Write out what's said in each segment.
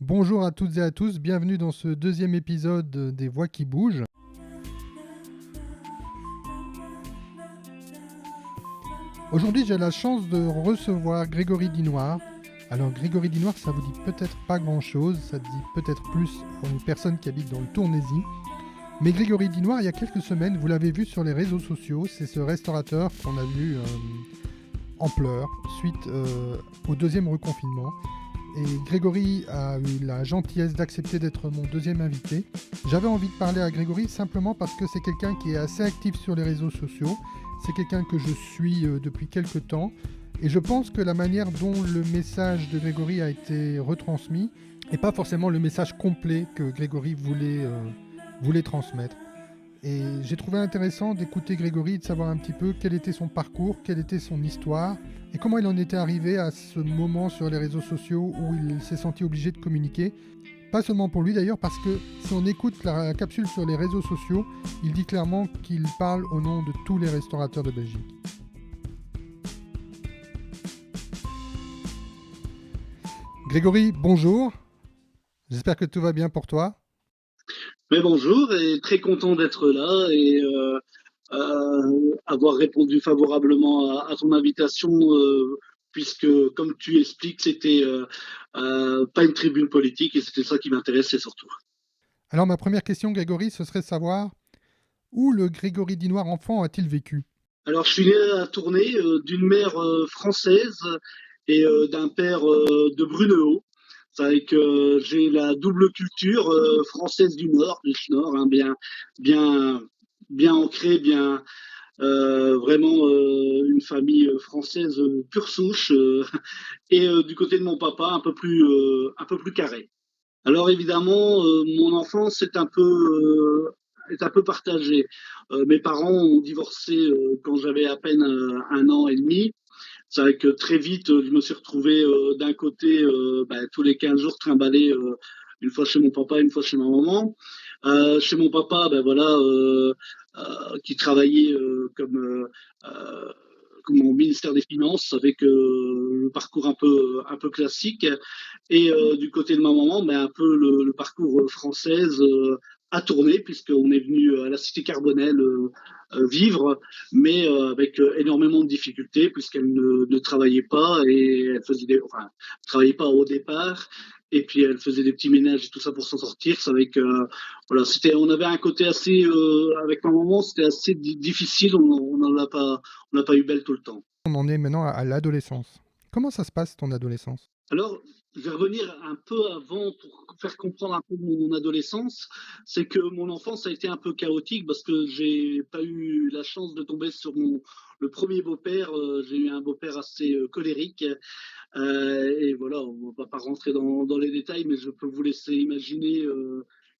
Bonjour à toutes et à tous, bienvenue dans ce deuxième épisode des Voix qui bougent. Aujourd'hui, j'ai la chance de recevoir Grégory Dinoir. Alors, Grégory Dinoir, ça vous dit peut-être pas grand-chose, ça dit peut-être plus pour une personne qui habite dans le Tournaisis. Mais Grégory Dinoir, il y a quelques semaines, vous l'avez vu sur les réseaux sociaux, c'est ce restaurateur qu'on a vu en pleurs suite au deuxième reconfinement. Et Grégory a eu la gentillesse d'accepter d'être mon deuxième invité. J'avais envie de parler à Grégory simplement parce que c'est quelqu'un qui est assez actif sur les réseaux sociaux. C'est quelqu'un que je suis depuis quelques temps. Et je pense que la manière dont le message de Grégory a été retransmis n'est pas forcément le message complet que Grégory voulait transmettre. Et j'ai trouvé intéressant d'écouter Grégory et de savoir un petit peu quel était son parcours, quelle était son histoire et comment il en était arrivé à ce moment sur les réseaux sociaux où il s'est senti obligé de communiquer. Pas seulement pour lui d'ailleurs, parce que si on écoute la capsule sur les réseaux sociaux, il dit clairement qu'il parle au nom de tous les restaurateurs de Belgique. Grégory, bonjour. J'espère que tout va bien pour toi. Mais bonjour et très content d'être là et avoir répondu favorablement à ton invitation puisque, comme tu expliques, c'était pas une tribune politique et c'était ça qui m'intéressait surtout. Alors ma première question, Grégory, ce serait de savoir où le Grégory Dinoir enfant a-t-il vécu? Alors, je suis né à Tournai d'une mère française et d'un père de Brunehaut. C'est vrai que j'ai la double culture française du Nord, hein, bien, bien ancrée, bien, vraiment une famille française pure souche et du côté de mon papa un peu plus carré. Alors évidemment, mon enfance est un peu partagée. Mes parents ont divorcé quand j'avais à peine un an et demi. C'est vrai que très vite, je me suis retrouvé d'un côté tous les 15 jours trimballé une fois chez mon papa, une fois chez ma maman. Chez mon papa, qui travaillait euh, comme au ministère des Finances avec le parcours un peu classique. Et du côté de ma maman, un peu le parcours française a tourné puisqu'on est venu à la cité Carbonelle vivre, mais avec énormément de difficultés puisqu'elle ne travaillait pas et elle faisait enfin, travaillait pas au départ. Et puis elle faisait des petits ménages et tout ça pour s'en sortir. C'est avec voilà, on avait un côté assez avec ma maman, c'était assez difficile. On n'a pas eu belle tout le temps. On en est maintenant à l'adolescence. Comment ça se passe ton adolescence? Alors, je vais revenir un peu avant pour faire comprendre un peu mon adolescence. C'est que mon enfance a été un peu chaotique parce que j'ai pas eu la chance de tomber sur le premier beau-père. J'ai eu un beau-père assez colérique. Et voilà, on va pas rentrer dans les détails, mais je peux vous laisser imaginer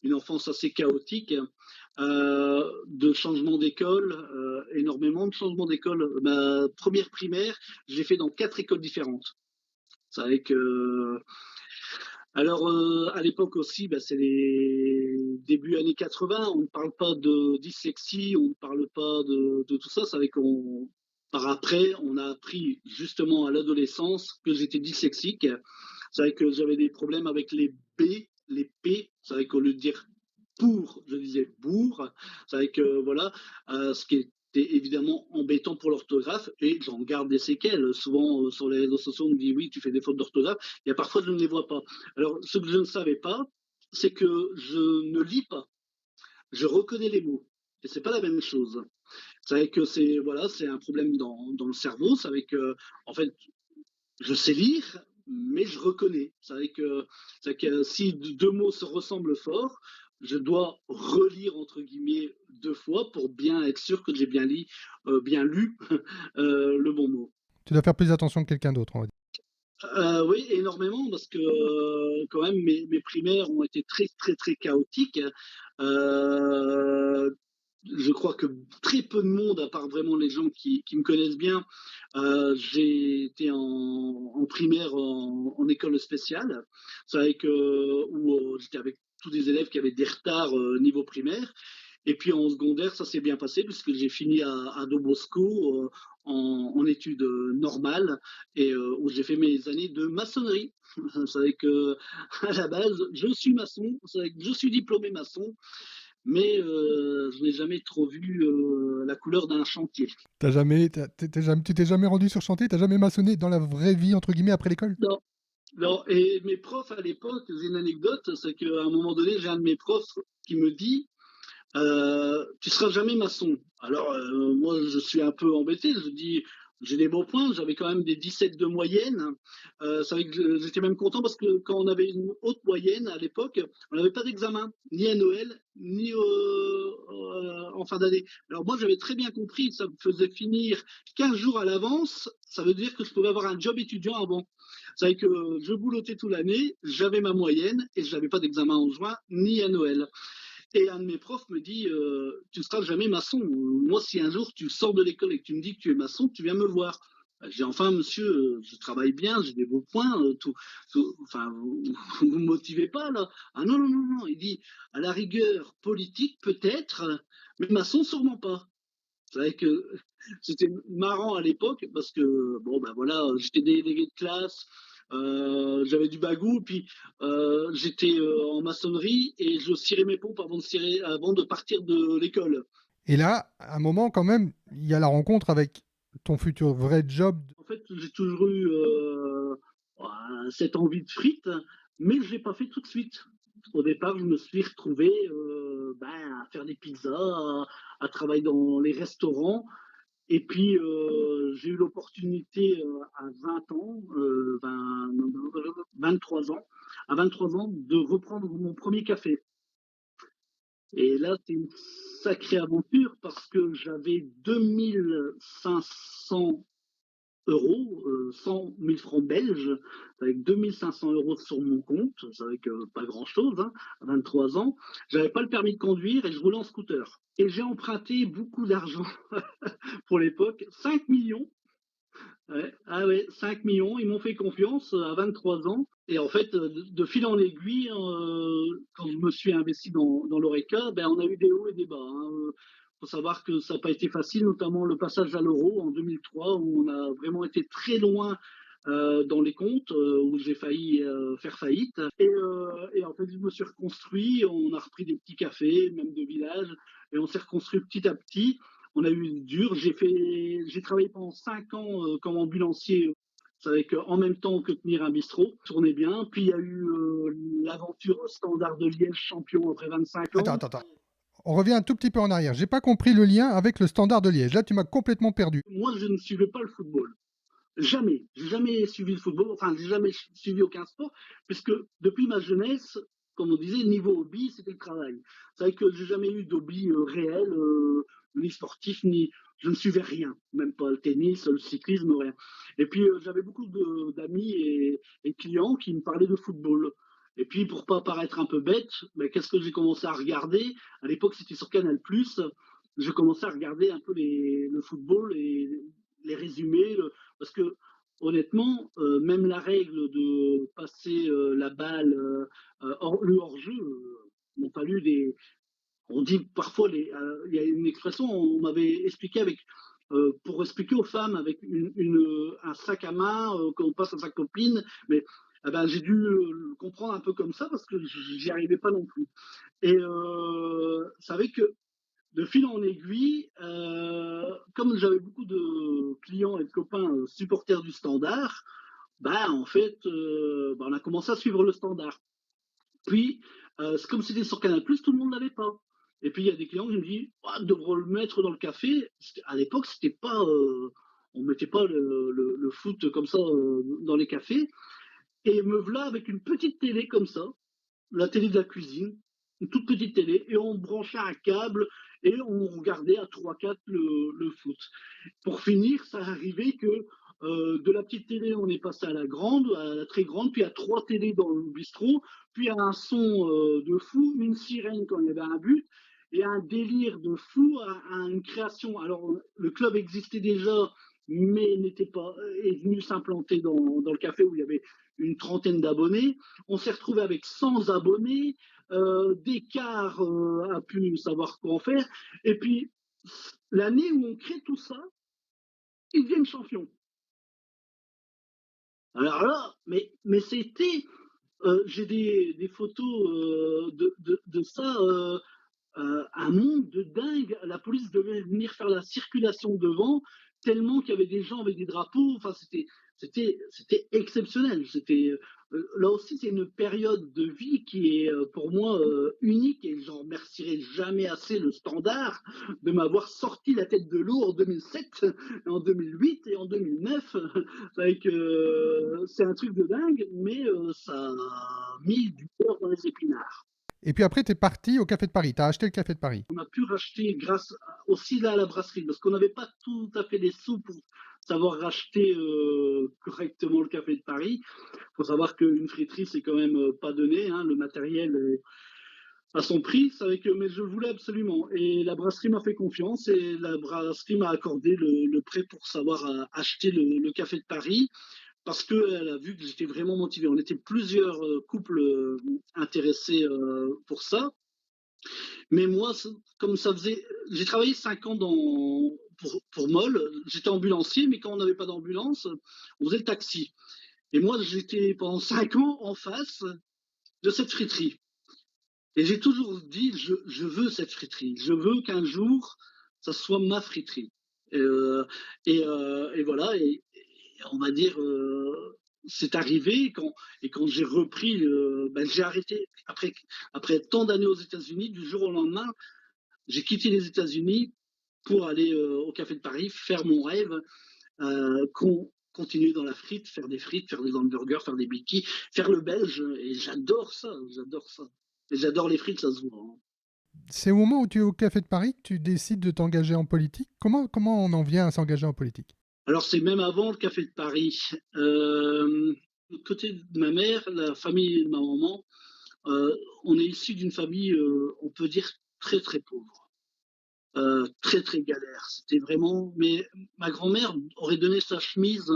une enfance assez chaotique. De changements d'école, énormément de changements d'école. Ma première primaire, j'ai fait dans 4 écoles différentes. C'est vrai que alors, à l'époque aussi, c'est les débuts années 80. On ne parle pas de dyslexie, on ne parle pas de tout ça. C'est vrai qu'on, par après, on a appris justement à l'adolescence que j'étais dyslexique. C'est vrai que j'avais des problèmes avec les B, les P. C'est vrai qu'au lieu de dire pour, je disais bourre. C'est vrai que voilà, ce qui était évidemment embêtant pour l'orthographe et j'en garde des séquelles. Souvent sur les réseaux sociaux, on me dit oui, tu fais des fautes d'orthographe. Il y a parfois je ne les vois pas. Alors, ce que je ne savais pas, c'est que je ne lis pas. Je reconnais les mots. Et c'est pas la même chose. C'est vrai que c'est voilà, c'est un problème dans le cerveau. C'est vrai que en fait, je sais lire, mais je reconnais. C'est vrai que si deux mots se ressemblent fort, je dois relire entre guillemets 2 fois pour bien être sûr que j'ai bien lu le bon mot. Tu dois faire plus attention que quelqu'un d'autre, on va dire. Oui, énormément, parce que quand même mes primaires ont été très très très chaotiques. Euh, je crois que très peu de monde, à part vraiment les gens qui me connaissent bien, j'ai été en primaire en école spéciale. C'est vrai que où j'étais avec tous des élèves qui avaient des retards niveau primaire. Et puis en secondaire, ça s'est bien passé puisque j'ai fini à Don Bosco en études normales et où j'ai fait mes années de maçonnerie. Vous savez que à la base, je suis maçon, vous savez que je suis diplômé maçon, mais je n'ai jamais trop vu la couleur d'un chantier. Tu t'es jamais rendu sur chantier, t'as jamais maçonné dans la vraie vie, entre guillemets, après l'école? Non, non, et mes profs à l'époque, j'ai une anecdote, c'est qu'à un moment donné, j'ai un de mes profs qui me dit tu seras jamais maçon. Alors, moi, je suis un peu embêté. Je dis, j'ai des bons points. J'avais quand même des 17 de moyenne. C'est vrai que j'étais même content parce que quand on avait une haute moyenne à l'époque, on n'avait pas d'examen, ni à Noël, ni en fin d'année. Alors, moi, j'avais très bien compris que ça me faisait finir 15 jours à l'avance. Ça veut dire que je pouvais avoir un job étudiant avant. C'est vrai que je boulottais toute l'année, j'avais ma moyenne et je n'avais pas d'examen en juin ni à Noël. Et un de mes profs me dit tu ne seras jamais maçon. Moi, si un jour tu sors de l'école et que tu me dis que tu es maçon, tu viens me voir. J'ai enfin, monsieur, je travaille bien, j'ai des beaux points, enfin, vous ne me motivez pas là. Ah non, non, non, non. Il dit à la rigueur politique peut-être, mais maçon sûrement pas. C'est vrai que c'était marrant à l'époque parce que bon ben voilà, j'étais délégué de classe, j'avais du bagou, puis j'étais en maçonnerie et je cirais mes pompes avant de partir de l'école. Et là, à un moment, quand même, il y a la rencontre avec ton futur vrai job. En fait, j'ai toujours eu cette envie de frites, mais je l'ai pas fait tout de suite. Au départ, je me suis retrouvé à faire des pizzas, à travailler dans les restaurants. Et puis, j'ai eu l'opportunité à 20 ans, 23 ans, à 23 ans, de reprendre mon premier café. Et là, c'est une sacrée aventure parce que j'avais 2500 euros, 100 000 francs belges, avec 2500 euros sur mon compte, c'est avec pas grand-chose, hein, à 23 ans. J'avais pas le permis de conduire et je roulais en scooter. Et j'ai emprunté beaucoup d'argent pour l'époque, 5 millions. Ouais, ah ouais, 5 millions, ils m'ont fait confiance à 23 ans. Et en fait, de fil en aiguille, quand je me suis investi dans l'ORECA, ben, on a eu des hauts et des bas. Il faut savoir que ça n'a pas été facile, notamment le passage à l'euro en 2003, où on a vraiment été très loin dans les comptes, où j'ai failli faire faillite. Et en fait, je me suis reconstruit, on a repris des petits cafés, même de village, et on s'est reconstruit petit à petit. On a eu dur. J'ai travaillé pendant 5 ans comme ambulancier. C'est avec en même temps que tenir un bistrot, tournait bien. Puis il y a eu l'aventure Standard de Liège champion après 25 Attends, ans. attends, attends. On revient un tout petit peu en arrière. J'ai pas compris le lien avec le Standard de Liège. Là, tu m'as complètement perdu. Moi, je ne suivais pas le football. Jamais. J'ai jamais suivi le football. Enfin, j'ai jamais suivi aucun sport, puisque depuis ma jeunesse, comme on disait, niveau hobby, c'était le travail. C'est vrai que j'ai jamais eu d'hobby réel, ni sportif, ni. Je ne suivais rien, même pas le tennis, le cyclisme, rien. Et puis, j'avais beaucoup d'amis et clients qui me parlaient de football. Et puis, pour pas paraître un peu bête, ben, qu'est-ce que j'ai commencé à regarder? À l'époque, c'était sur Canal+. J'ai commencé à regarder un peu le football et les résumés, parce que honnêtement, même la règle de passer la balle, le hors-jeu, n'ont fallu des. On dit parfois, il y a une expression, on m'avait expliqué pour expliquer aux femmes avec un sac à main qu'on passe à sa copine, mais eh ben, j'ai dû le comprendre un peu comme ça parce que j'y arrivais pas non plus. Et c'est vrai que de fil en aiguille, comme j'avais beaucoup de clients et de copains supporters du Standard, bah, en fait, on a commencé à suivre le Standard. Puis, comme c'était sur Canal+, tout le monde ne l'avait pas. Et puis, il y a des clients qui me disent ah, devrait le mettre dans le café. À l'époque, c'était pas, on ne mettait pas le foot comme ça dans les cafés. Et me voilà avec une petite télé comme ça, la télé de la cuisine, une toute petite télé, et on branchait un câble et on regardait à trois quatre le foot. Pour finir, ça arrivait que de la petite télé, on est passé à la très grande, puis à trois télés dans le bistrot, puis à un son de fou, une sirène quand il y avait un but, et un délire de fou, à une création. Alors, le club existait déjà, mais n'était pas est venu s'implanter dans le café où il y avait une trentaine d'abonnés. On s'est retrouvé avec 100 abonnés. Descartes a pu savoir quoi en faire. Et puis, l'année où on crée tout ça, ils deviennent champions. Alors là, mais c'était, j'ai des photos de ça. Un monde de dingue. La police devait venir faire la circulation devant, tellement qu'il y avait des gens avec des drapeaux. Enfin, c'était exceptionnel. Là aussi, c'est une période de vie qui est pour moi unique et j'en remercierai jamais assez le Standard de m'avoir sorti la tête de l'eau en 2007, en 2008 et en 2009. C'est un truc de dingue, mais ça a mis du beurre dans les épinards. Et puis après, tu es parti au Café de Paris. Tu as acheté le Café de Paris. On a pu racheter grâce aussi là à la brasserie, parce qu'on n'avait pas tout à fait les sous pour savoir racheter correctement le café de Paris. Il faut savoir qu'une friterie, c'est quand même pas donné, hein, le matériel est à son prix, mais je le voulais absolument. Et la brasserie m'a fait confiance et la brasserie m'a accordé le prêt pour savoir acheter le café de Paris parce qu'elle a vu que j'étais vraiment motivé. On était plusieurs couples intéressés pour ça. Mais moi, comme ça faisait. J'ai travaillé 5 ans pour Moll. J'étais ambulancier, mais quand on n'avait pas d'ambulance, on faisait le taxi. Et moi, j'étais pendant 5 ans en face de cette friterie. Et j'ai toujours dit, je veux cette friterie. Je veux qu'un jour, ça soit ma friterie. Et voilà. Et on va dire, c'est arrivé et quand j'ai repris, ben, j'ai arrêté après tant d'années aux États-Unis, du jour au lendemain, j'ai quitté les États-Unis pour aller au Café de Paris, faire mon rêve, continuer dans la frite, faire des hamburgers, faire des bikis, faire le belge. Et j'adore ça, j'adore ça. Et j'adore les frites, ça se voit, hein. C'est au moment où tu es au Café de Paris que tu décides de t'engager en politique. Comment on en vient à s'engager en politique? Alors c'est même avant le Café de Paris. Du côté de ma mère, la famille de ma maman, on est issu d'une famille, on peut dire, très très pauvre. Très très galère. C'était vraiment. Mais ma grand-mère aurait donné sa chemise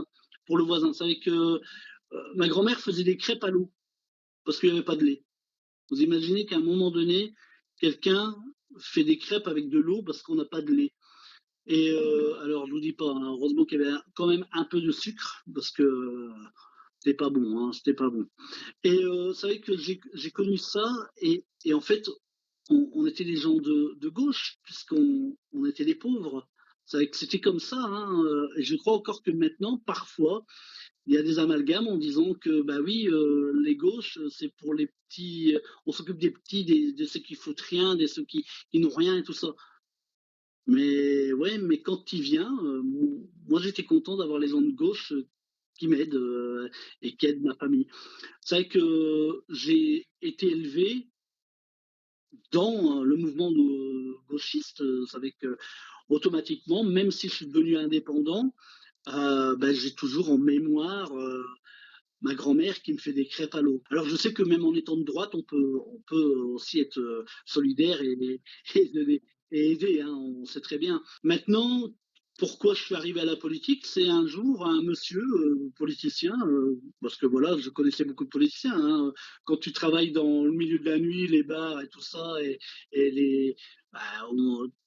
pour le voisin. Vous savez que ma grand-mère faisait des crêpes à l'eau parce qu'il n'y avait pas de lait. Vous imaginez qu'à un moment donné, quelqu'un fait des crêpes avec de l'eau parce qu'on n'a pas de lait. Et alors, je vous dis pas, hein, heureusement qu'il y avait quand même un peu de sucre parce que c'était pas bon, hein, c'était pas bon. Et vous savez que j'ai connu ça et en fait, on était des gens de gauche, puisqu'on était des pauvres. C'était comme ça, hein, et je crois encore que maintenant, parfois, il y a des amalgames en disant que, bah oui, les gauches, c'est pour les petits, on s'occupe des petits, de ceux qui foutent rien, de ceux qui n'ont rien et tout ça. Mais ouais, mais quand il vient, moi j'étais content d'avoir les gens de gauche qui m'aident et qui aident ma famille. C'est vrai que j'ai été élevé dans le mouvement gauchiste, vous savez que automatiquement, même si je suis devenu indépendant, ben, j'ai toujours en mémoire ma grand-mère qui me fait des crêpes à l'eau. Alors je sais que même en étant de droite, on peut aussi être solidaire et et aider, hein, on sait très bien. Maintenant, pourquoi je suis arrivé à la politique, c'est un jour un monsieur politicien, parce que voilà, je connaissais beaucoup de politiciens, hein. Quand tu travailles dans le milieu de la nuit, les bars et tout ça, et bah,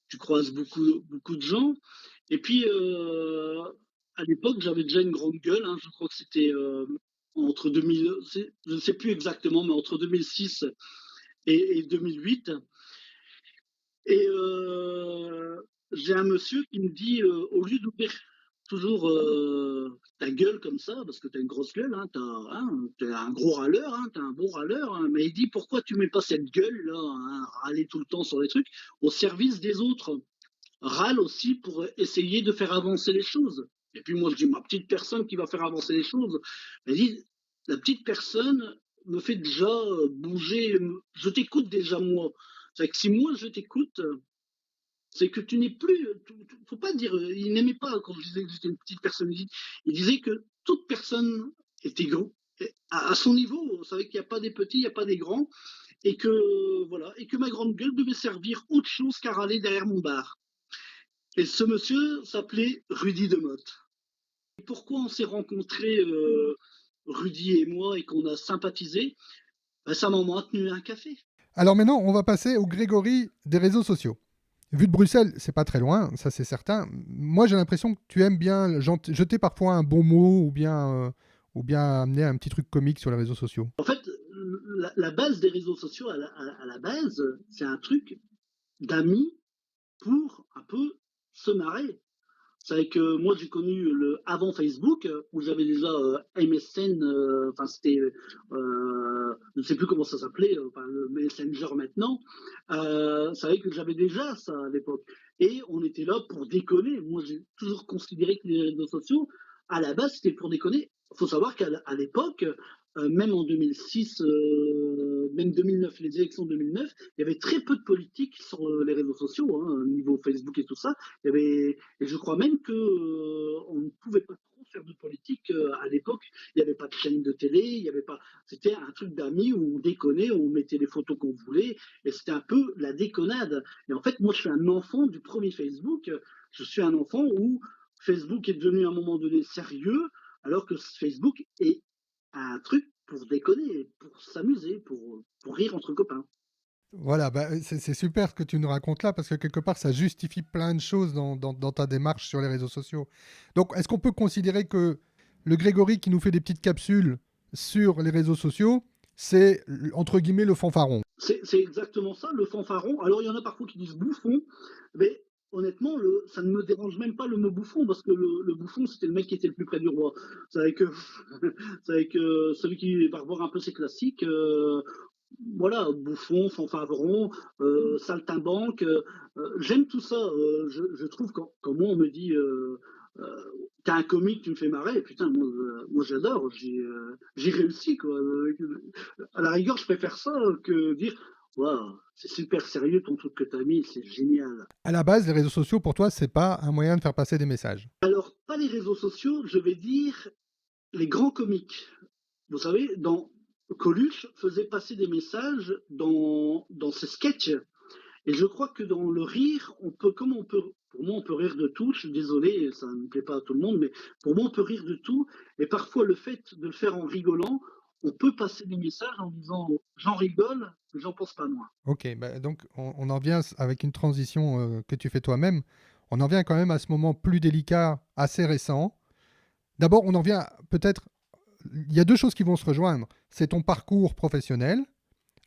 tu croises beaucoup, beaucoup de gens. Et puis, à l'époque, j'avais déjà une grande gueule, hein. Je crois que c'était entre 2000, je ne sais plus exactement, mais entre 2006 et 2008. Et j'ai un monsieur qui me dit, au lieu d'ouvrir toujours ta gueule comme ça, parce que tu as une grosse gueule, hein, t'es un gros râleur, hein, tu un bon râleur, hein, mais il dit pourquoi tu mets pas cette gueule-là, hein, râler tout le temps sur les trucs, au service des autres. Râle aussi pour essayer de faire avancer les choses. Et puis moi je dis, ma petite personne qui va faire avancer les choses, elle dit, la petite personne me fait déjà bouger, je t'écoute déjà moi. C'est que si moi je t'écoute, c'est que tu n'es plus. Faut pas dire. Il n'aimait pas quand je disais que j'étais une petite personne. Il disait que toute personne était grand à son niveau. Vous savez qu'il n'y a pas des petits, il n'y a pas des grands, et que voilà, et que ma grande gueule devait servir autre chose qu'à râler derrière mon bar. Et ce monsieur s'appelait Rudy Demotte. Pourquoi on s'est rencontrés, Rudy et moi, et qu'on a sympathisé? Bah, c'est un moment tenu un café. Alors maintenant, on va passer au Grégory des réseaux sociaux. Vu de Bruxelles, c'est pas très loin, ça c'est certain. Moi, j'ai l'impression que tu aimes bien jeter parfois un bon mot ou bien amener un petit truc comique sur les réseaux sociaux. En fait, la base des réseaux sociaux, à la base, c'est un truc d'amis pour un peu se marrer. C'est vrai que moi j'ai connu le avant Facebook où j'avais déjà MSN, enfin c'était, je ne sais plus comment ça s'appelait, enfin le Messenger maintenant. C'est vrai que j'avais déjà ça à l'époque. Et on était là pour déconner. Moi j'ai toujours considéré que les réseaux sociaux, à la base, c'était pour déconner. Il faut savoir qu'à l'époque, même en 2006, même 2009, les élections de 2009, il y avait très peu de politique sur les réseaux sociaux, hein, niveau Facebook et tout ça. Il y avait, et je crois même que on ne pouvait pas trop faire de politique à l'époque. Il n'y avait pas de chaîne de télé, il y avait pas. C'était un truc d'amis où on déconnait, où on mettait les photos qu'on voulait, et c'était un peu la déconnade. Et en fait, moi, je suis un enfant du premier Facebook. Je suis un enfant où Facebook est devenu à un moment donné sérieux, alors que Facebook est un truc pour déconner, pour s'amuser, pour rire entre copains. Voilà, bah, c'est super ce que tu nous racontes là, parce que quelque part, ça justifie plein de choses dans ta démarche sur les réseaux sociaux. Donc, est-ce qu'on peut considérer que le Grégory qui nous fait des petites capsules sur les réseaux sociaux, c'est entre guillemets le fanfaron? C'est exactement ça, le fanfaron. Alors, il y en a parfois qui disent bouffon, mais honnêtement, ça ne me dérange même pas le mot bouffon, parce que le bouffon, c'était le mec qui était le plus près du roi. C'est avec, c'est avec celui qui va revoir un peu ses classiques. Voilà, bouffon, fanfaron, saltimbanque. J'aime tout ça. Je trouve quand moi on me dit euh, t'as un comique, tu me fais marrer, putain, moi j'adore, j'ai réussi quoi. À la rigueur, je préfère ça que dire waouh, c'est super sérieux ton truc que t'as mis, c'est génial. À la base, les réseaux sociaux, pour toi, c'est pas un moyen de faire passer des messages. Alors, pas les réseaux sociaux, je vais dire les grands comiques. Vous savez, Coluche faisait passer des messages dans ses sketchs. Et je crois que dans le rire, pour moi, on peut rire de tout. Je suis désolé, ça ne plaît pas à tout le monde, mais pour moi, on peut rire de tout. Et parfois, le fait de le faire en rigolant, on peut passer des messages en disant j'en rigole, mais j'en pense pas moins. Ok, bah, donc on en vient avec une transition que tu fais toi-même. On en vient quand même à ce moment plus délicat, assez récent. D'abord, on en vient peut-être. Il y a deux choses qui vont se rejoindre. C'est ton parcours professionnel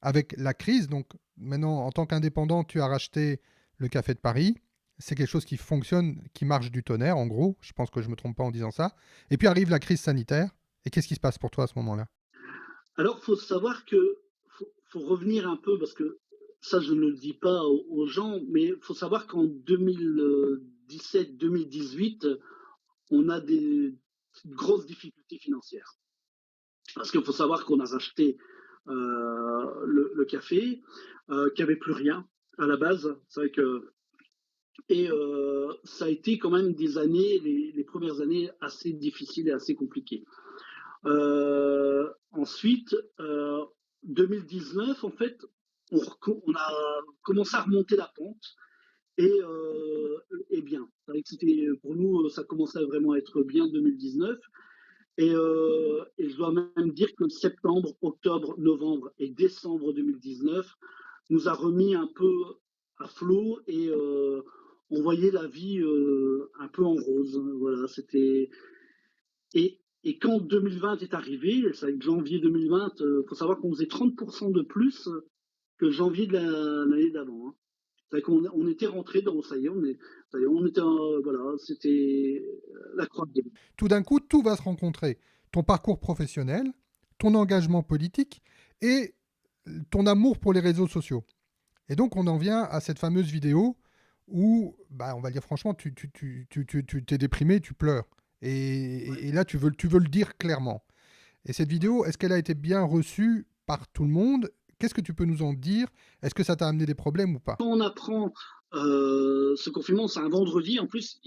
avec la crise. Donc maintenant, en tant qu'indépendant, tu as racheté le Café de Paris. C'est quelque chose qui fonctionne, qui marche du tonnerre, en gros. Je pense que je ne me trompe pas en disant ça. Et puis arrive la crise sanitaire. Et qu'est-ce qui se passe pour toi à ce moment-là? Alors, faut savoir que faut revenir un peu parce que ça, je ne le dis pas aux gens, mais faut savoir qu'en 2017-2018, on a des grosses difficultés financières. Parce qu'il faut savoir qu'on a racheté le café, qu'il n'y avait plus rien à la base. C'est vrai que et ça a été quand même des années, les premières années assez difficiles et assez compliquées. Ensuite, 2019, en fait, on a commencé à remonter la pente et bien. C'est vrai que c'était pour nous, ça commençait vraiment à être bien 2019. Et je dois même dire que septembre, octobre, novembre et décembre 2019 nous a remis un peu à flot et on voyait la vie un peu en rose. Voilà, c'était. Et quand 2020 est arrivé, c'est avec janvier 2020, il faut savoir qu'on faisait 30% de plus que janvier de l'année d'avant. Hein. C'est qu'on on était rentré dans, ça y est, on était, voilà, c'était la croix de guerre. Tout d'un coup, tout va se rencontrer. Ton parcours professionnel, ton engagement politique et ton amour pour les réseaux sociaux. Et donc, on en vient à cette fameuse vidéo où, bah, on va dire franchement, tu t'es déprimé, tu pleures. Ouais. Et là, tu veux le dire clairement. Et cette vidéo, est-ce qu'elle a été bien reçue par tout le monde? Qu'est-ce que tu peux nous en dire? Est-ce que ça t'a amené des problèmes ou pas? Quand on apprend ce confinement, c'est un vendredi, en plus,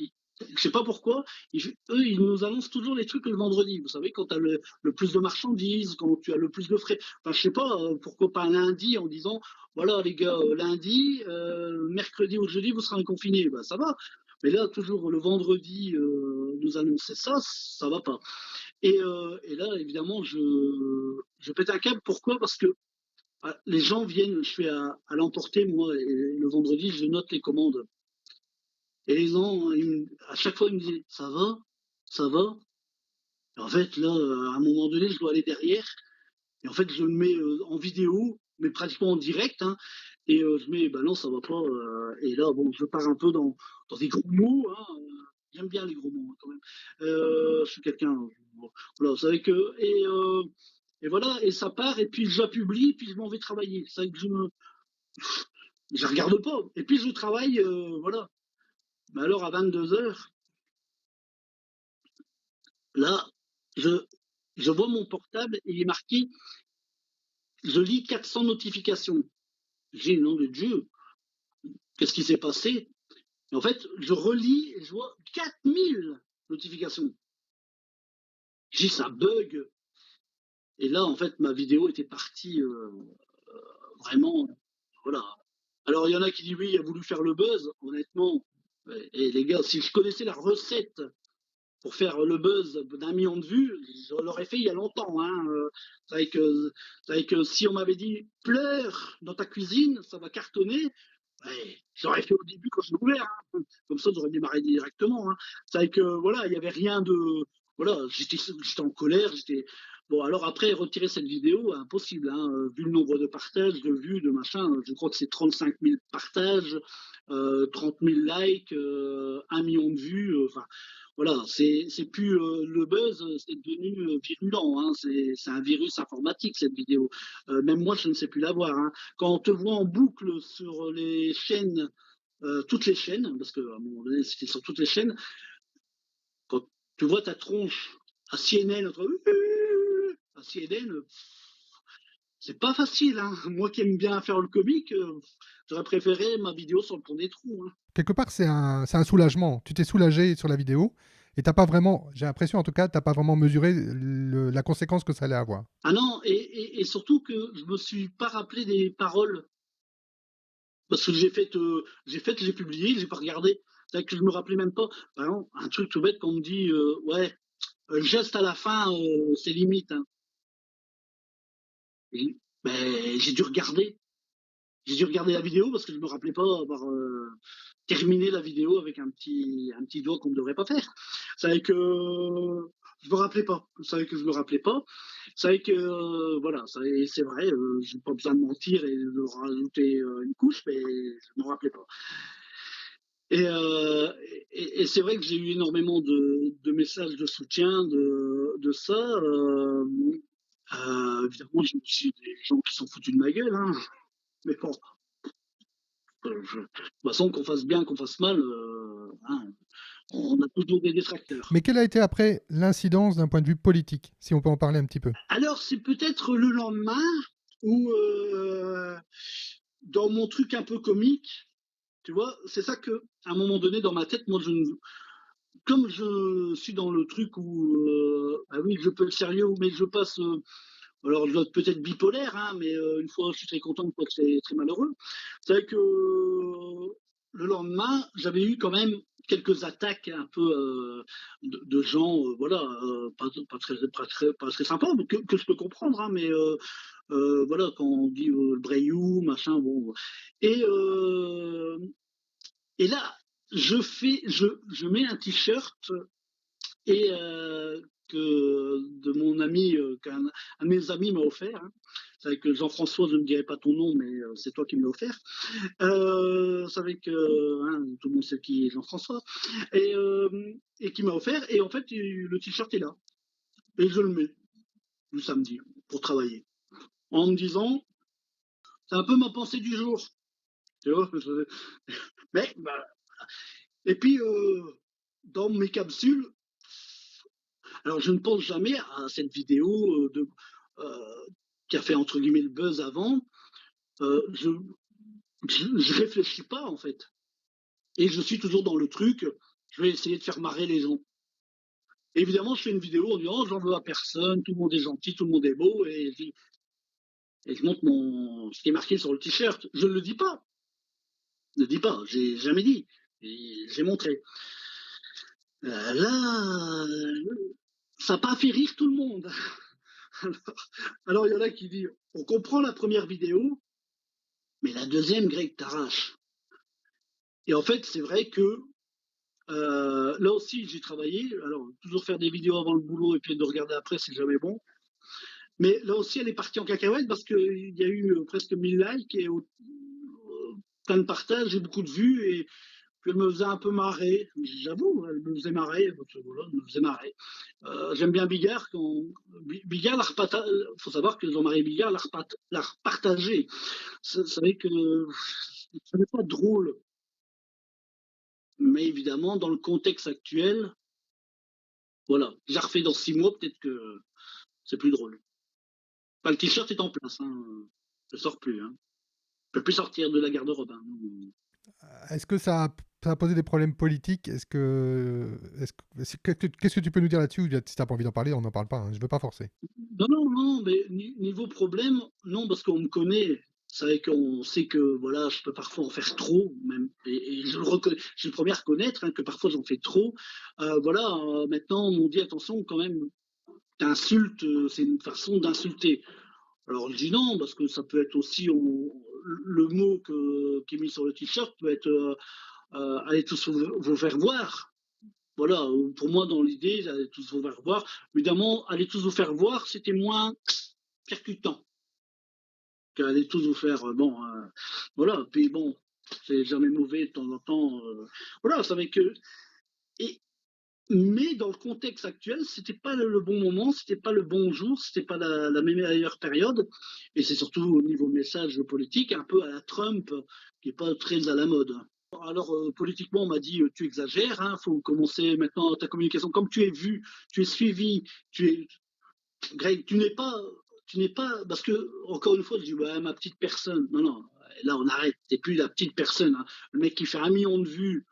Je sais pas pourquoi, eux, ils nous annoncent toujours les trucs le vendredi. Vous savez, quand tu as le plus de marchandises, quand tu as le plus de frais. Enfin, je sais pas, pourquoi pas un lundi en disant, voilà les gars, lundi, mercredi ou jeudi, vous serez confinés. Ben, ça va. Mais là, toujours le vendredi, nous annoncer ça, ça va pas. Et là, évidemment, je pète un câble. Pourquoi? Parce que les gens viennent, je fais à l'emporter, moi, et le vendredi, je note les commandes. Et les gens, à chaque fois, ils me disaient, ça va? Ça va? Et en fait, là, à un moment donné, je dois aller derrière. Et en fait, je le mets en vidéo, mais pratiquement en direct, hein. Et je mets, bah non, ça va pas. Et là, bon, je pars un peu dans des gros mots, hein. J'aime bien les gros mots, hein, quand même. Je suis quelqu'un. Bon, voilà, vous savez que. Et voilà, et ça part, et puis je la publie, puis je m'en vais travailler. C'est vrai que je regarde pas. Et puis je travaille, voilà. Mais alors, à 22 heures, là, je, je vois mon portable et il est marqué, je lis 400 notifications. J'ai le nom de Dieu, qu'est-ce qui s'est passé? Et en fait, je relis et je vois 4000 notifications. J'ai ça bug. Et là, en fait, ma vidéo était partie vraiment. Voilà. Alors, il y en a qui disent oui, il a voulu faire le buzz. Honnêtement, et les gars, si je connaissais la recette pour faire le buzz d'1 million de vues, je l'aurais fait il y a longtemps, hein. C'est vrai que si on m'avait dit pleure dans ta cuisine, ça va cartonner, ouais, j'aurais fait au début quand je l'ai ouvert, hein. Comme ça, j'aurais démarré directement, hein. C'est vrai que voilà, il n'y avait rien de. Voilà, j'étais en colère, j'étais. Bon, alors après, retirer cette vidéo, impossible, hein. Vu le nombre de partages, de vues, de machin, je crois que c'est 35 000 partages, 30 000 likes, 1 million de vues, enfin, voilà, c'est plus le buzz, c'est devenu virulent, hein. C'est un virus informatique, cette vidéo. Même moi, je ne sais plus la voir, hein. Quand on te voit en boucle sur les chaînes, toutes les chaînes, parce qu'à un moment donné, c'était sur toutes les chaînes, quand tu vois ta tronche à CNN, à CNN, c'est pas facile, hein. Moi qui aime bien faire le comique, j'aurais préféré ma vidéo sur le pont des trous, hein. Quelque part, c'est un soulagement. Tu t'es soulagé sur la vidéo et t'as pas vraiment, j'ai l'impression en tout cas, t'as pas vraiment mesuré la conséquence que ça allait avoir. Ah non, et surtout que je me suis pas rappelé des paroles. Parce que j'ai publié, j'ai pas regardé. C'est que je me rappelais même pas. Par exemple, un truc tout bête qu'on me dit, ouais, geste à la fin, c'est limite, hein. Ben, j'ai dû regarder. J'ai dû regarder la vidéo parce que je me rappelais pas avoir terminé la vidéo avec un petit doigt qu'on ne devrait pas faire. C'est vrai que je me rappelais pas. Vous savez que je me rappelais pas. C'est vrai que voilà, c'est vrai, j'ai pas besoin de mentir et de rajouter une couche, mais je me rappelais pas. Et, euh, et c'est vrai que j'ai eu énormément de messages de soutien de ça. Évidemment, j'ai aussi des gens qui sont foutus de ma gueule, hein. Mais bon, de toute façon, qu'on fasse bien, qu'on fasse mal, hein, on a toujours des détracteurs. Mais quelle a été après l'incidence d'un point de vue politique, si on peut en parler un petit peu? Alors, c'est peut-être le lendemain où, dans mon truc un peu comique, tu vois, c'est ça que, à un moment donné, dans ma tête, moi, comme je suis dans le truc où, ah oui, je peux le sérieux, mais je passe. Alors, je dois être peut-être bipolaire, hein, mais une fois, je suis très content, une fois, c'est très malheureux. C'est vrai que le lendemain, j'avais eu quand même quelques attaques un peu de gens, voilà, pas très sympas, mais que je peux comprendre, hein, mais voilà, quand on dit le Brayou, machin, bon. Et, euh, et là, je mets un t-shirt et de mon ami, qu'un un de mes amis m'a offert, hein. C'est avec Jean-François, je ne dirai pas ton nom, mais c'est toi qui me l'as offert. C'est avec, hein, tout le monde sait qui est Jean-François, et, euh, et qui m'a offert, et en fait, le t-shirt est là, et je le mets le samedi pour travailler, en me disant, c'est un peu ma pensée du jour, tu vois. Mais, bah, et puis, dans mes capsules, alors, je ne pense jamais à cette vidéo euh, qui a fait entre guillemets le buzz avant. Je ne réfléchis pas en fait. Et je suis toujours dans le truc. je vais essayer de faire marrer les gens. Évidemment, je fais une vidéo en disant: «Oh, j'en veux à personne, tout le monde est gentil, tout le monde est beau» et je montre ce qui est marqué sur le t-shirt. Je ne le dis pas, ne le dis pas, j'ai jamais dit, j'ai montré. Là, ça n'a pas fait rire tout le monde. Alors il y en a qui disent: «On comprend la première vidéo, mais la deuxième, Greg, t'arrache». Et en fait, c'est vrai que là aussi, j'ai travaillé. Alors, toujours faire des vidéos avant le boulot et puis de regarder après, c'est jamais bon. Mais là aussi, elle est partie en cacahuète parce qu'il y a eu presque 1000 likes et plein de partages et beaucoup de vues. Et puis elle me faisait un peu marrer. J'avoue, elle me faisait marrer. Voilà, elle me faisait marrer. J'aime bien Bigard. Bigard il faut savoir que Jean-Marie Bigard l'a repartagé. C'est vrai que ce n'est pas drôle. Mais évidemment, dans le contexte actuel, voilà, j'ai refait dans 6 mois, peut-être que c'est plus drôle. Enfin, le t-shirt est en place, hein. Je sors plus, hein. Je peux plus sortir de la garde-robe, hein. Est-ce que ça a posé des problèmes politiques? Qu'est-ce que tu peux nous dire là-dessus? Si t'as pas envie d'en parler, on n'en parle pas, hein. Je veux pas forcer. Non, non, non, mais niveau problème, non, parce qu'on me connaît. C'est vrai qu'on sait que voilà, je peux parfois en faire trop, même, et je le reconnais. Je suis le premier à reconnaître, hein, que parfois j'en fais trop. Voilà, maintenant on dit attention quand même, t'insultes, c'est une façon d'insulter. Alors je dis non, parce que ça peut être aussi le mot qui est mis sur le t-shirt peut être allez tous vous faire voir. Voilà, pour moi dans l'idée, allez tous vous faire voir. Évidemment, allez tous vous faire voir, c'était moins percutant qu'allez tous vous faire bon. Voilà, puis bon, c'est jamais mauvais de temps en temps. Voilà, c'est avec et mais dans le contexte actuel, c'était pas le bon moment, c'était pas le bon jour, c'était pas la meilleure période, et c'est surtout au niveau message politique, un peu à la Trump, qui est pas très à la mode. Alors politiquement, on m'a dit tu exagères, hein, faut commencer maintenant ta communication comme tu es vu, tu es suivi, tu es Greg, tu n'es pas parce que encore une fois, je dis ouais ma petite personne, non non, là on arrête, t'es plus la petite personne, hein. Le mec qui fait 1 million de vues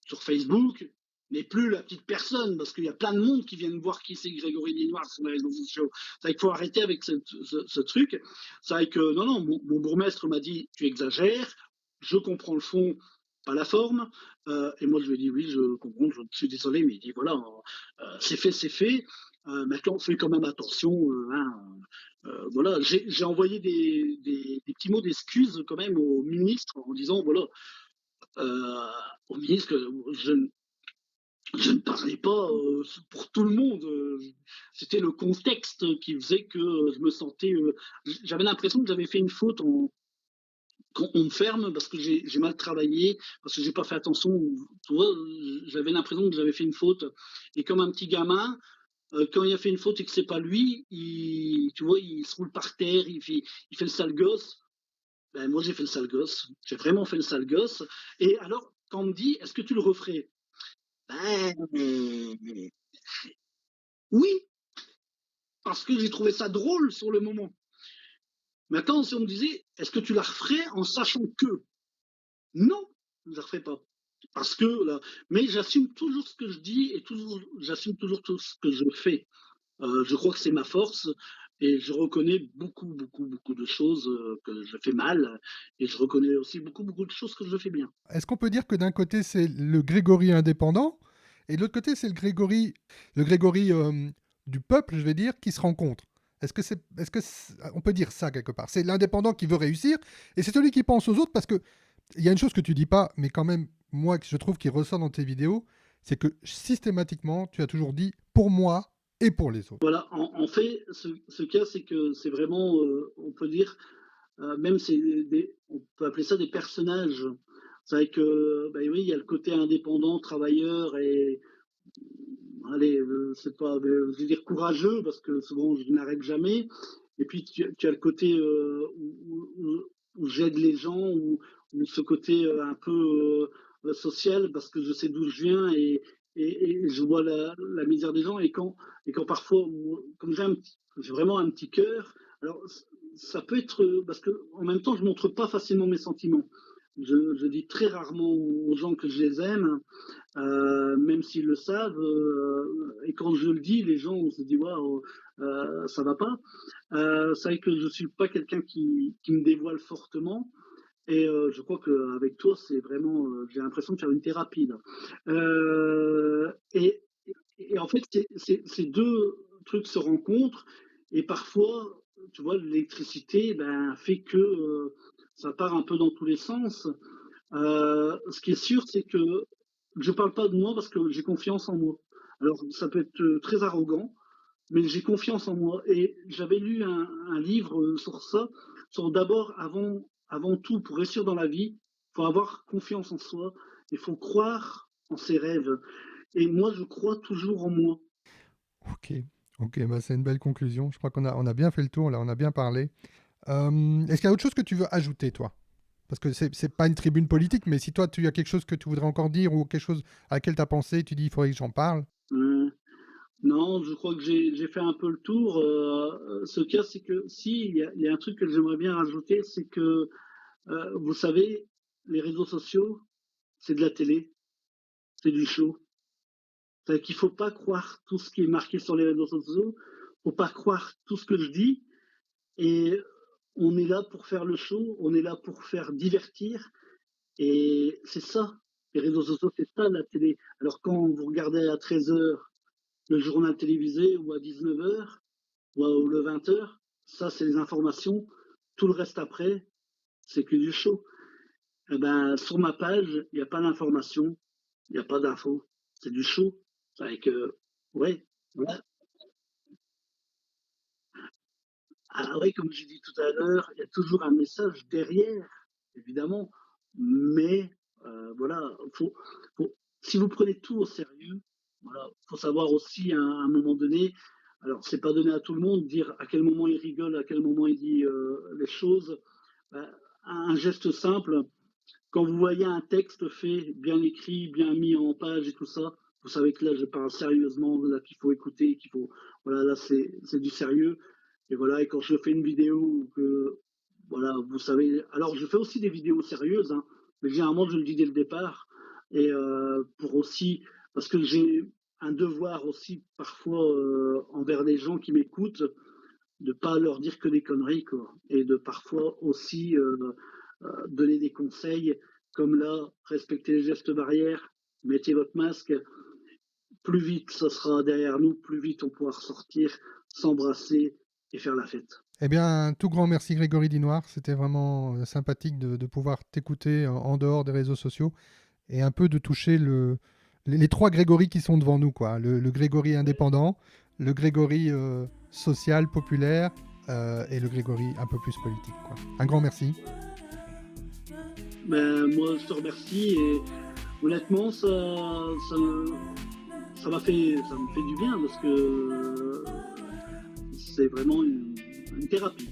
sur Facebook n'est plus la petite personne, parce qu'il y a plein de monde qui viennent voir qui c'est Grégory Linoir sur les réseaux sociaux. C'est vrai qu'il faut arrêter avec ce truc. C'est vrai que, non, non, mon bourgmestre m'a dit, tu exagères, je comprends le fond, pas la forme. Et moi, je lui ai dit, oui, je comprends, je suis désolé, mais il dit, voilà, c'est fait, c'est fait. Maintenant, on fait quand même attention. Hein, voilà, j'ai envoyé des petits mots d'excuses quand même au ministre en disant, voilà, euh, au ministre que je ne parlais pas pour tout le monde. C'était le contexte qui faisait que je me sentais. J'avais l'impression que j'avais fait une faute quand on me ferme parce que j'ai mal travaillé, parce que j'ai pas fait attention. Tu vois, j'avais l'impression que j'avais fait une faute. Et comme un petit gamin, quand il a fait une faute et que c'est pas lui, tu vois, il se roule par terre, il fait le sale gosse. Ben, moi, j'ai fait le sale gosse. J'ai vraiment fait le sale gosse. Et alors, quand on me dit, est-ce que tu le referais? Ben, oui, parce que j'ai trouvé ça drôle sur le moment. Maintenant, si on me disait, est-ce que tu la referais en sachant que? Non, je ne la referais pas. Parce que là, mais j'assume toujours ce que je dis et j'assume toujours tout ce que je fais. Je crois que c'est ma force et je reconnais beaucoup, beaucoup, beaucoup de choses que je fais mal et je reconnais aussi beaucoup, beaucoup de choses que je fais bien. Est-ce qu'on peut dire que d'un côté c'est le Grégory indépendant et de l'autre côté c'est le Grégory du peuple, je vais dire, qui se rencontre? On peut dire ça quelque part? C'est l'indépendant qui veut réussir et c'est celui qui pense aux autres parce que il y a une chose que tu dis pas, mais quand même moi que je trouve qui ressort dans tes vidéos, c'est que systématiquement tu as toujours dit pour moi et pour les autres. Voilà, en fait, ce cas, c'est que c'est vraiment, on peut dire, même on peut appeler ça des personnages. C'est vrai que, bah oui, il y a le côté indépendant, travailleur et, allez, c'est pas, je veux dire courageux parce que souvent je n'arrête jamais. Et puis tu as le côté où j'aide les gens, ou ce côté un peu social parce que je sais d'où je viens et je vois la misère des gens. Et quand parfois, comme j'ai vraiment un petit cœur, alors ça peut être parce que en même temps je montre pas facilement mes sentiments. Je dis très rarement aux gens que je les aime, même s'ils le savent. Et quand je le dis, les gens on se dit waouh, ça va pas. C'est vrai que je suis pas quelqu'un qui me dévoile fortement. Et je crois qu'avec toi, c'est vraiment, j'ai l'impression de faire une thérapie là. Et en fait, ces 2 trucs se rencontrent et parfois, tu vois, l'électricité, ben, fait que, ça part un peu dans tous les sens. Ce qui est sûr, c'est que je parle pas de moi parce que j'ai confiance en moi. Alors ça peut être, très arrogant, mais j'ai confiance en moi et j'avais lu un livre sur ça, sur d'abord, avant tout, pour réussir dans la vie, il faut avoir confiance en soi, il faut croire en ses rêves. Et moi, je crois toujours en moi. Ok, ok, bah c'est une belle conclusion. Je crois qu'on a bien fait le tour, là, on a bien parlé. Est-ce qu'il y a autre chose que tu veux ajouter, toi? Parce que c'est pas une tribune politique, mais si toi, tu as quelque chose que tu voudrais encore dire ou quelque chose à laquelle tu as pensé, tu dis il faudrait que j'en parle. Euh, non, je crois que j'ai fait un peu le tour. Ce cas, c'est que si, il y a un truc que j'aimerais bien rajouter, c'est que, vous savez, les réseaux sociaux, c'est de la télé, c'est du show. C'est qu'il faut pas croire tout ce qui est marqué sur les réseaux sociaux, faut pas croire tout ce que je dis. Et on est là pour faire le show, on est là pour faire divertir. Et c'est ça, les réseaux sociaux, c'est ça la télé. Alors quand vous regardez à 13 heures le journal télévisé ou à 19 heures ou le 20 heures, ça c'est les informations. Tout le reste après, c'est que du show. Eh ben, sur ma page, il n'y a pas d'information, il n'y a pas d'infos. C'est du show. Avec, ouais, ouais. Ah oui, comme j'ai dit tout à l'heure, il y a toujours un message derrière, évidemment. Mais voilà, si vous prenez tout au sérieux, voilà, faut savoir aussi à un moment donné, alors c'est pas donné à tout le monde, dire à quel moment il rigole, à quel moment il dit les choses. Ben, un geste simple, quand vous voyez un texte fait, bien écrit, bien mis en page et tout ça, vous savez que là, je parle sérieusement, là, qu'il faut écouter, qu'il faut, voilà, là, c'est du sérieux. Et voilà, et quand je fais une vidéo, que, voilà, vous savez, alors je fais aussi des vidéos sérieuses, hein, mais généralement, je le dis dès le départ. Et pour aussi, parce que j'ai un devoir aussi, parfois, envers les gens qui m'écoutent, de pas leur dire que des conneries, quoi. Et de parfois aussi donner des conseils, comme là, respectez les gestes barrières, mettez votre masque, plus vite ça sera derrière nous, plus vite on pourra ressortir, s'embrasser et faire la fête. Eh bien, un tout grand merci Grégory Dinoir. C'était vraiment sympathique de pouvoir t'écouter en dehors des réseaux sociaux et un peu de toucher les trois Grégory qui sont devant nous, quoi. Le Grégory indépendant, le Grégory social, populaire et le Grégory un peu plus politique, quoi. Un grand merci. Ben, moi, je te remercie et honnêtement, ça me fait du bien parce que c'est vraiment une thérapie.